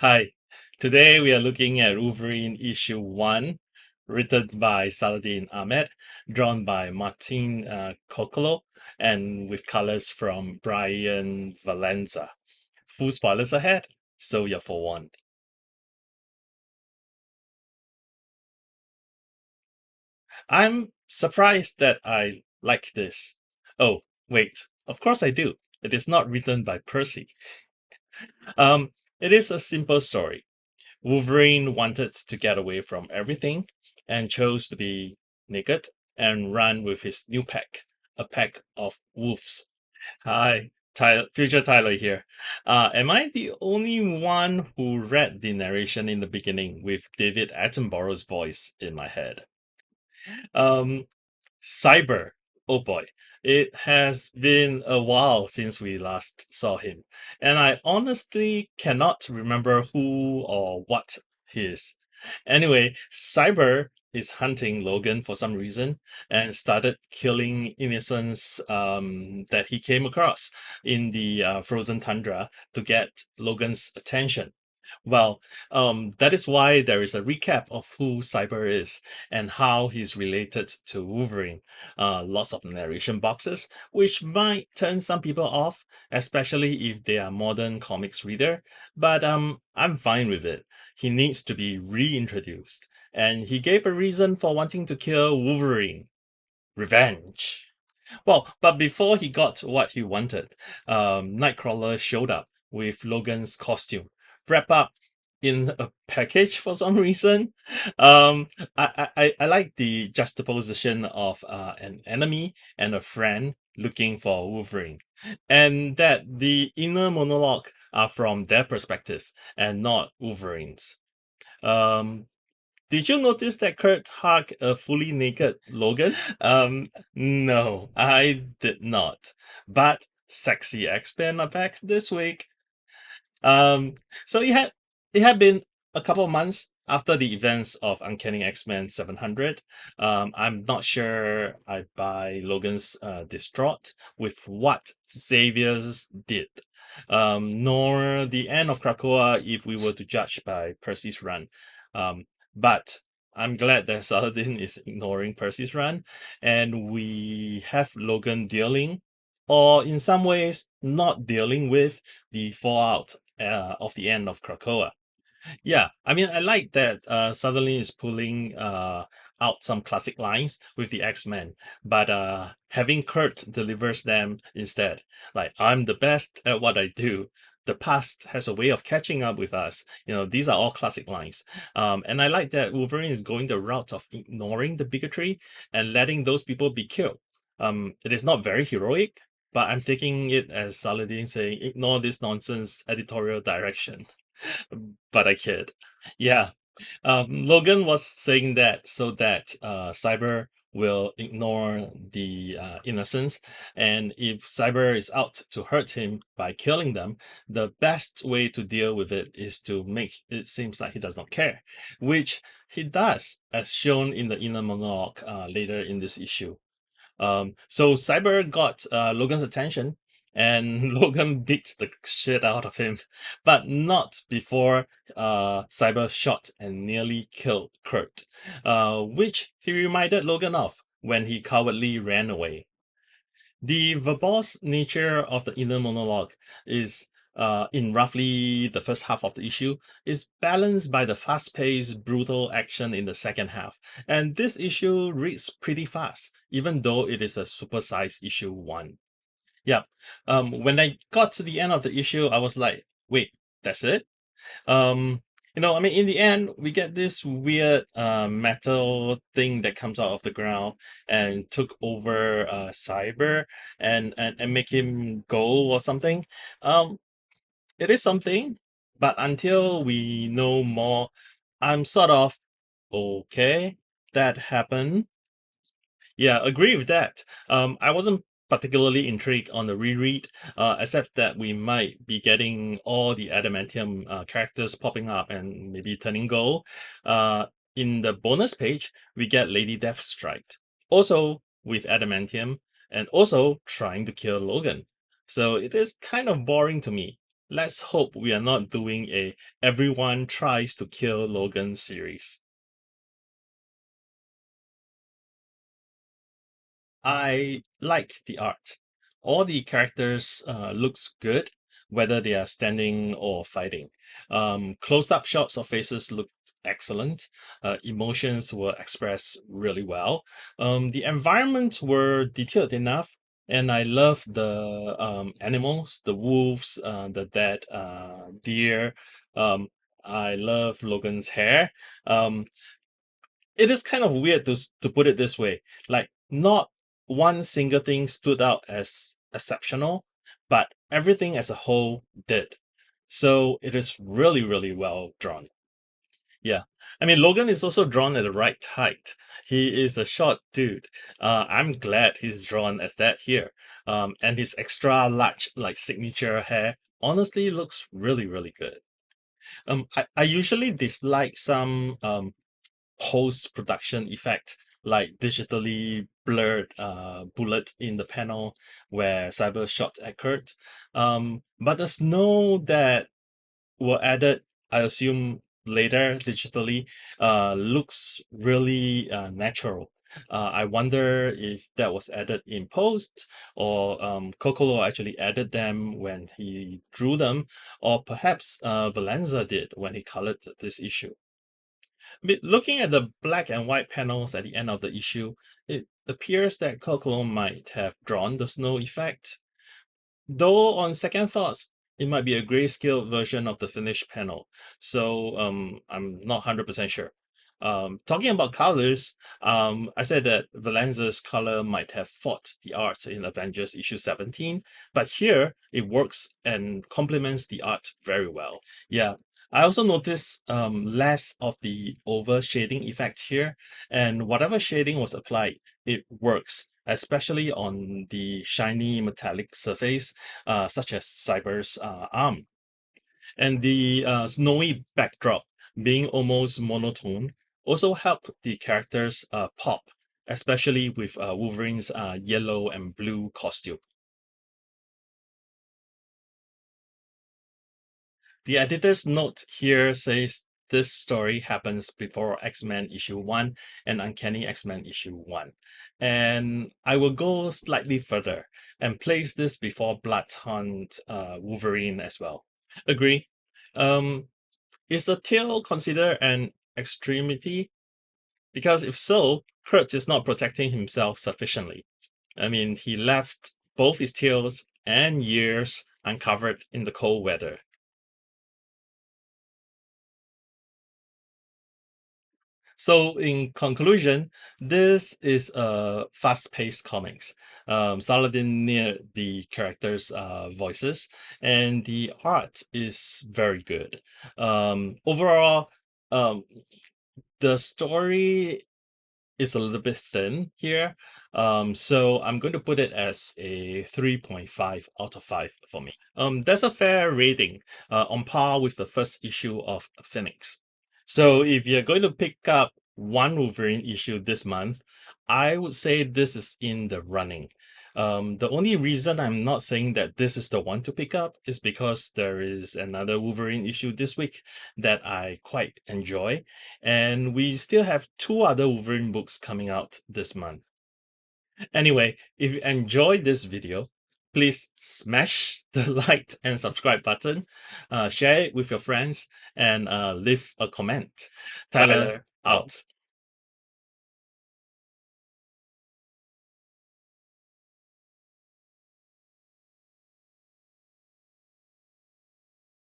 Hi, today we are looking at Wolverine issue 1, written by Saladin Ahmed, drawn by Martín Cóccolo, and with colors from Bryan Valenza. Full spoilers ahead, so you're forewarned. I'm surprised that I like this. Oh, wait, of course I do. It is not written by Percy. It is a simple story. Wolverine wanted to get away from everything and chose to be naked and run with his new pack, a pack of wolves. Hi, future Tyler here. Am I the only one who read the narration in the beginning with David Attenborough's voice in my head? Um, Cyber. Oh boy, it has been a while since we last saw him, and I honestly cannot remember who or what he is. Anyway, Cyber is hunting Logan for some reason and started killing innocents that he came across in the frozen tundra to get Logan's attention. Well, that is why there is a recap of who Cyber is and how he's related to Wolverine. Lots of narration boxes, which might turn some people off, especially if they are modern comics reader. But I'm fine with it. He needs to be reintroduced, and he gave a reason for wanting to kill Wolverine: revenge. Well, but before he got what he wanted, Nightcrawler showed up with Logan's costume, wrapped up in a package for some reason. I like the juxtaposition of an enemy and a friend looking for Wolverine, and that the inner monologue are from their perspective and not Wolverine's. Um, did you notice that Kurt hugged a fully naked Logan? No, I did not. But sexy X-Men are back this week. Um, so it had been a couple of months after the events of Uncanny X-Men 700. I'm not sure I buy Logan's distraught with what Xavier's did. Nor the end of Krakoa if we were to judge by Percy's run. But I'm glad that Saladin is ignoring Percy's run, and we have Logan dealing, or in some ways, not dealing with the fallout of the end of Krakoa. Yeah, I mean, I like that Sutherland is pulling out some classic lines with the X-Men, but having Kurt delivers them instead. Like, I'm the best at what I do. The past has a way of catching up with us. These are all classic lines. And I like that Wolverine is going the route of ignoring the bigotry and letting those people be killed. It is not very heroic, but I'm taking it as Saladin saying, ignore this nonsense editorial direction. But I kid. Yeah. Logan was saying that so that Cyber will ignore the innocents, and if Cyber is out to hurt him by killing them, the best way to deal with it is to make it seems like he does not care, which he does, as shown in the inner monologue later in this issue. So Cyber got Logan's attention, and Logan beat the shit out of him, but not before Cyber shot and nearly killed Kurt, which he reminded Logan of when he cowardly ran away. The verbose nature of the inner monologue is, in roughly the first half of the issue, is balanced by the fast-paced, brutal action in the second half. And this issue reads pretty fast, even though it is a supersized issue 1. Yeah. When I got to the end of the issue, I was like, wait, that's it? Um, I mean, in the end, we get this weird metal thing that comes out of the ground and took over Cyber and make him go or something. Um, it is something, but until we know more, I'm sort of okay. That happened. Yeah, agree with that. I wasn't particularly intrigued on the reread, except that we might be getting all the adamantium characters popping up and maybe turning gold. In the bonus page, we get Lady Deathstrike, also with adamantium, and also trying to kill Logan. So it is kind of boring to me. let's hope we are not doing a everyone tries to kill Logan series. I like the art. All the characters looks good, whether they are standing or fighting. Close-up shots of faces looked excellent. Emotions were expressed really well. The environments were detailed enough, and I love the animals, the wolves, the dead deer. Um, I love Logan's hair. Um, it is kind of weird to put it this way. Like, not one single thing stood out as exceptional, but everything as a whole did. So it is really, really well drawn. Yeah. I mean, Logan is also drawn at the right height. He is a short dude. I'm glad he's drawn as that here. And his extra large, like signature hair, honestly looks really, really good. I usually dislike some post-production effect, like digitally blurred bullet in the panel where cyber shots occurred. But the snow that were added, I assume later digitally, looks really natural. I wonder if that was added in post, or Cóccolo actually added them when he drew them, or perhaps Valenza did when he colored this issue. Looking at the black and white panels at the end of the issue, it appears that Cóccolo might have drawn the snow effect. Though on second thoughts, it might be a grayscale version of the finished panel. So I'm not 100% sure. Talking about colors, I said that Valenza's color might have fought the art in Avengers issue 17, but here it works and complements the art very well. Yeah. I also noticed less of the over shading effect here, and whatever shading was applied, it works, especially on the shiny metallic surface, such as Cyber's arm. And the snowy backdrop, being almost monotone, also help the characters pop, especially with Wolverine's yellow and blue costume. The editor's note here says this story happens before X-Men issue 1 and Uncanny X-Men issue 1. And I will go slightly further and place this before Blood Hunt Wolverine as well. Agree? Um, is the tail considered an extremity? Because if so, Kurt is not protecting himself sufficiently. I mean, he left both his tails and ears uncovered in the cold weather. So, in conclusion, this is a fast-paced comics. Saladin near the characters' voices, and the art is very good. Overall, um, the story is a little bit thin here. So I'm going to put it as a 3.5 out of 5 for me. That's a fair rating, on par with the first issue of Phoenix. So if you're going to pick up one Wolverine issue this month, I would say this is in the running. The only reason I'm not saying that this is the one to pick up is because there is another Wolverine issue this week that I quite enjoy, and we still have two other Wolverine books coming out this month. Anyway, if you enjoyed this video, please smash the like and subscribe button, share it with your friends, and leave a comment. Tyler out.